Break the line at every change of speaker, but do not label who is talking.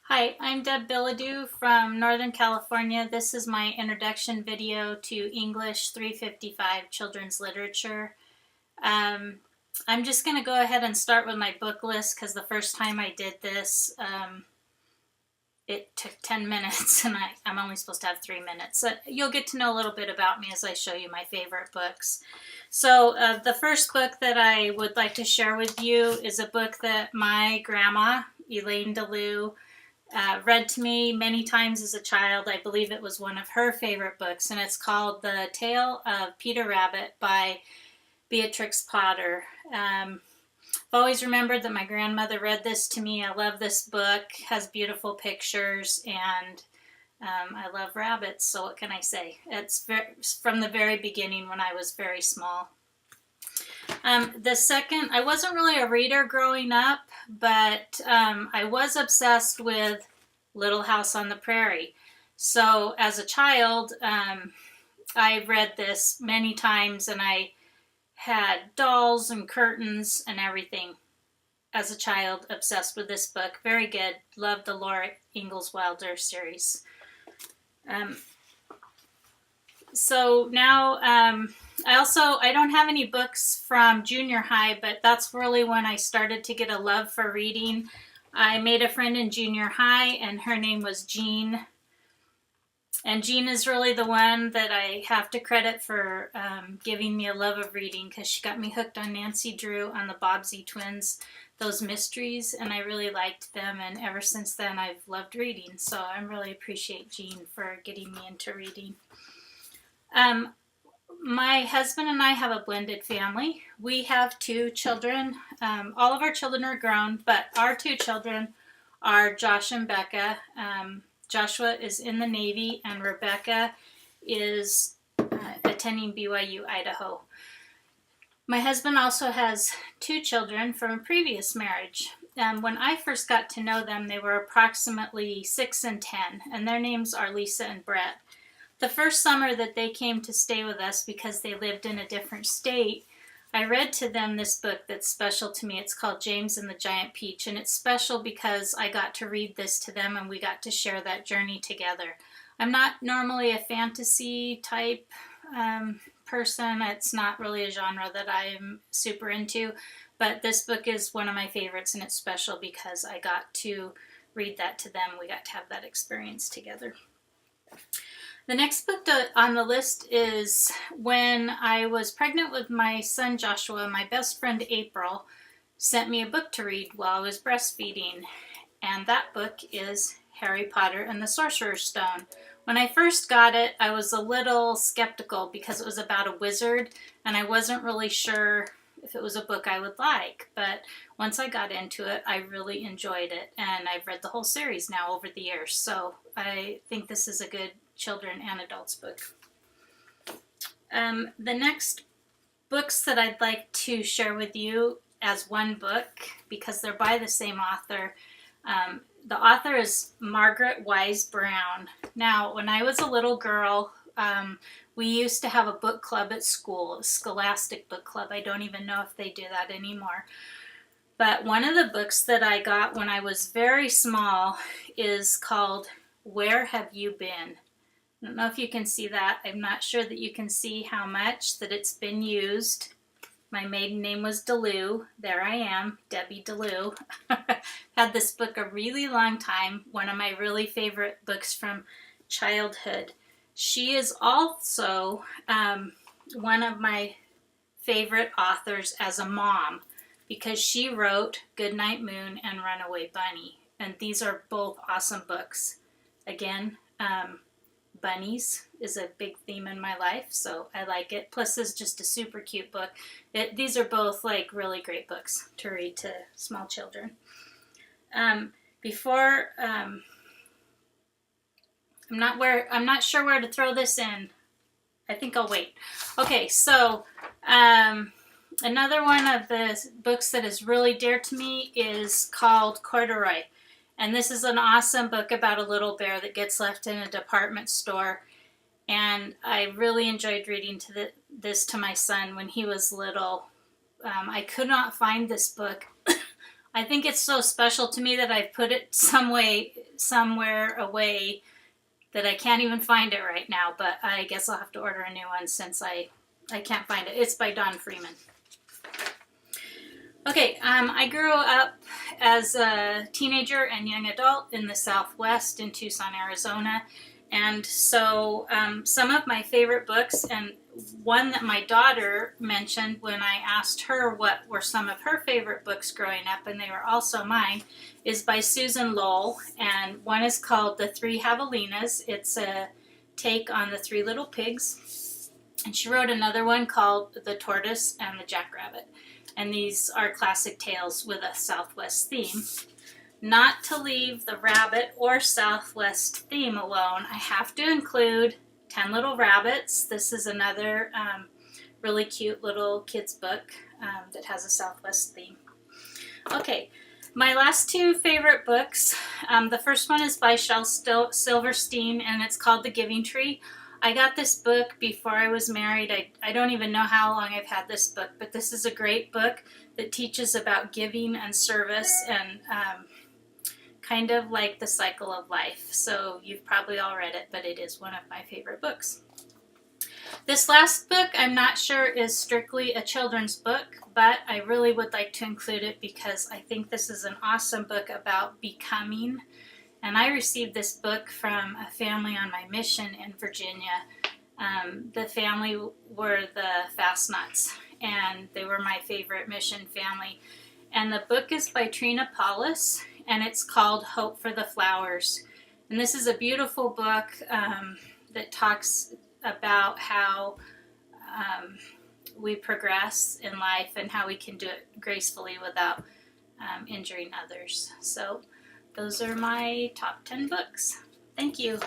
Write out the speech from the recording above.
Hi, I'm Deb Biladeau from Northern California. This is my introduction video to English 355 children's literature. Um, I'm just going to go ahead and start with my book list because the first time I did this, it took 10 minutes and I'm only supposed to have 3 minutes. So you'll get to know a little bit about me as I show you my favorite books. So the first book that I would like to share with you is a book that my grandma, Elaine DeLue, read to me many times as a child. I believe it was one of her favorite books, and it's called The Tale of Peter Rabbit by Beatrix Potter. I've always remembered that my grandmother read this to me. I love this book. It has beautiful pictures, and I love rabbits, so what can I say? It's from the very beginning when I was very small. The second, I wasn't really a reader growing up, but I was obsessed with Little House on the Prairie. So as a child, I read this many times, and I had dolls and curtains and everything. As a child, obsessed with this book. Very good. Loved the Laura Ingalls Wilder series. So now I don't have any books from junior high, but that's really when I started to get a love for reading. I made a friend in junior high, and her name was Jean. And Jean is really the one that I have to credit for giving me a love of reading, because she got me hooked on Nancy Drew, on the Bobbsey twins, those mysteries, and I really liked them, and ever since then I've loved reading. So I really appreciate Jean for getting me into reading. My husband and I have a blended family. We have 2 children. All of our children are grown, but our 2 children are Josh and Becca. Joshua is in the Navy, and Rebecca is attending BYU, Idaho. My husband also has 2 children from a previous marriage. When I first got to know them, they were approximately 6 and 10, and their names are Lisa and Brett. The first summer that they came to stay with us because they lived in a different state, I read to them this book that's special to me. It's called James and the Giant Peach, and it's special because I got to read this to them and we got to share that journey together. I'm not normally a fantasy type person. It's not really a genre that I'm super into, but this book is one of my favorites, and it's special because I got to read that to them. We got to have that experience together. The next book on the list is when I was pregnant with my son Joshua. My best friend April sent me a book to read while I was breastfeeding, and that book is Harry Potter and the Sorcerer's Stone. When I first got it, I was a little skeptical because it was about a wizard, and I wasn't really sure if it was a book I would like, but once I got into it, I really enjoyed it, and I've read the whole series now over the years, so I think this is a good children and adults book. The next books that I'd like to share with you as one book, because they're by the same author. The author is Margaret Wise Brown. Now, when I was a little girl, we used to have a book club at school, a Scholastic Book Club. I don't even know if they do that anymore. But one of the books that I got when I was very small is called Where Have You Been? I don't know if you can see that. I'm not sure that you can see how much that it's been used. My maiden name was DeLue. There I am, Debbie DeLue. Had this book a really long time. One of my really favorite books from childhood. She is also one of my favorite authors as a mom, because she wrote Goodnight Moon and Runaway Bunny. And these are both awesome books. Again, bunnies is a big theme in my life, so I like it. Plus, it's just a super cute book. These are both like really great books to read to small children. I'm not sure where to throw this in. I think I'll wait. Okay, so another one of the books that is really dear to me is called Corduroy. And this is an awesome book about a little bear that gets left in a department store. And I really enjoyed reading this to my son when he was little. I could not find this book I think it's so special to me that I've put it somewhere away that I can't even find it right now, but I guess I'll have to order a new one since I can't find it. It's by Don Freeman. Okay, I grew up as a teenager and young adult in the Southwest in Tucson, Arizona. And so some of my favorite books, and one that my daughter mentioned when I asked her what were some of her favorite books growing up, and they were also mine, is by Susan Lowell. And one is called The Three Javelinas. It's a take on the Three Little Pigs. And she wrote another one called The Tortoise and the Jackrabbit. And these are classic tales with a Southwest theme. Not to leave the rabbit or Southwest theme alone, I have to include 10 Little Rabbits. This is another really cute little kids book that has a Southwest theme. Okay, my last two favorite books. The first one is by Shel Silverstein, and it's called The Giving Tree. I got this book before I was married. I don't even know how long I've had this book, but this is a great book that teaches about giving and service and kind of like the cycle of life. So you've probably all read it, but it is one of my favorite books. This last book, I'm not sure is strictly a children's book, but I really would like to include it because I think this is an awesome book about becoming. And I received this book from a family on my mission in Virginia. The family were the Fastnuts, and they were my favorite mission family. And the book is by Trina Paulus, and it's called Hope for the Flowers. And this is a beautiful book that talks about how we progress in life and how we can do it gracefully without injuring others. So those are my top 10 books. Thank you.